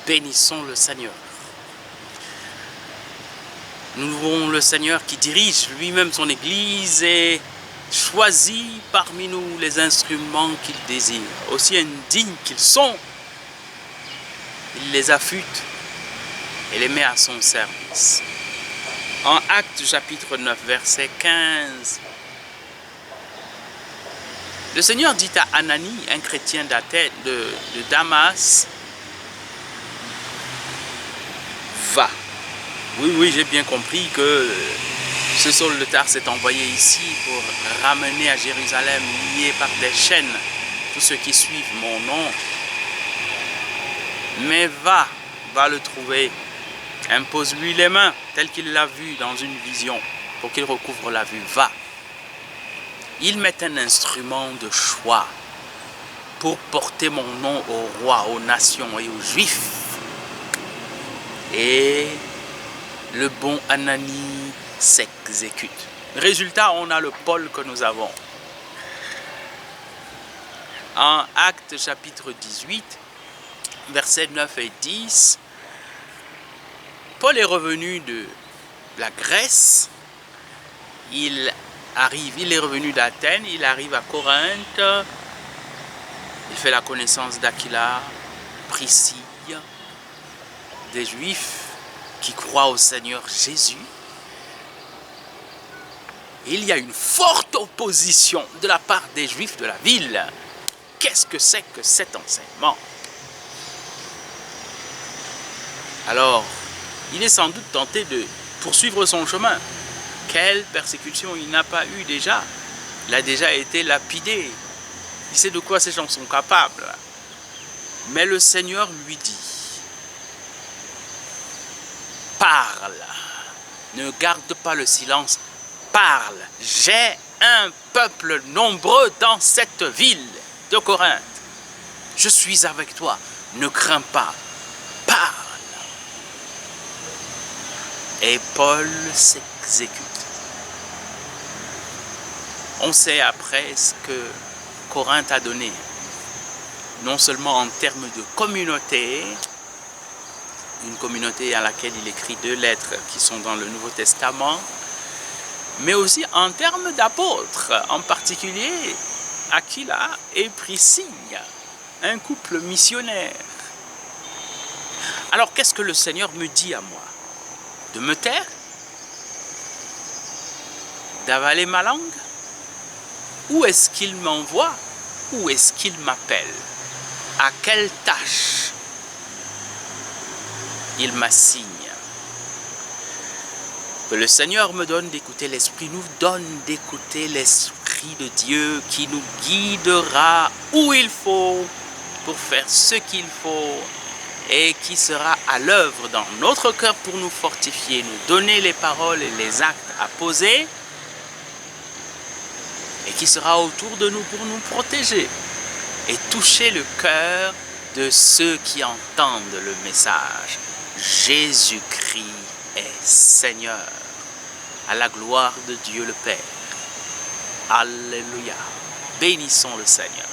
Bénissons le Seigneur. Nous louons le Seigneur qui dirige lui-même son Église et choisit parmi nous les instruments qu'il désire. Aussi indignes qu'ils sont, il les affûte et les met à son service. En Actes chapitre 9, verset 15, le Seigneur dit à Ananie, un chrétien de Damas, va. Oui, j'ai bien compris que ce Saul de Tarse s'est envoyé ici pour ramener à Jérusalem, liés par des chaînes, tous ceux qui suivent mon nom. Mais va le trouver, impose-lui les mains, tel qu'il l'a vu dans une vision, pour qu'il recouvre la vue. Va. Il met un instrument de choix pour porter mon nom au roi, aux nations et aux juifs. Et le bon Ananie s'exécute. Résultat, on a le Paul que nous avons. En Actes chapitre 18, versets 9 et 10, Paul est revenu de la Grèce. Il est revenu d'Athènes, il arrive à Corinthe. Il fait la connaissance d'Aquila, Priscille, des Juifs qui croient au Seigneur Jésus. Il y a une forte opposition de la part des Juifs de la ville. Qu'est-ce que c'est que cet enseignement? Alors, il est sans doute tenté de poursuivre son chemin. Quelle persécution il n'a pas eu déjà? Il a déjà été lapidé. Il sait de quoi ces gens sont capables. Mais le Seigneur lui dit, parle, ne garde pas le silence, parle. J'ai un peuple nombreux dans cette ville de Corinthe. Je suis avec toi, ne crains pas, parle. Et Paul s'exécute. On sait après ce que Corinthe a donné, non seulement en termes de communauté, une communauté à laquelle il écrit 2 lettres qui sont dans le Nouveau Testament, mais aussi en termes d'apôtres, en particulier Aquila et Priscille, un couple missionnaire. Alors qu'est-ce que le Seigneur me dit à moi? De me taire? D'avaler ma langue? Où est-ce qu'il m'envoie? Où est-ce qu'il m'appelle? À quelle tâche il m'assigne? Que le Seigneur me donne d'écouter l'Esprit, nous donne d'écouter l'Esprit de Dieu qui nous guidera où il faut pour faire ce qu'il faut et qui sera à l'œuvre dans notre cœur pour nous fortifier, nous donner les paroles et les actes à poser, et qui sera autour de nous pour nous protéger et toucher le cœur de ceux qui entendent le message. Jésus-Christ est Seigneur, à la gloire de Dieu le Père. Alléluia. Bénissons le Seigneur.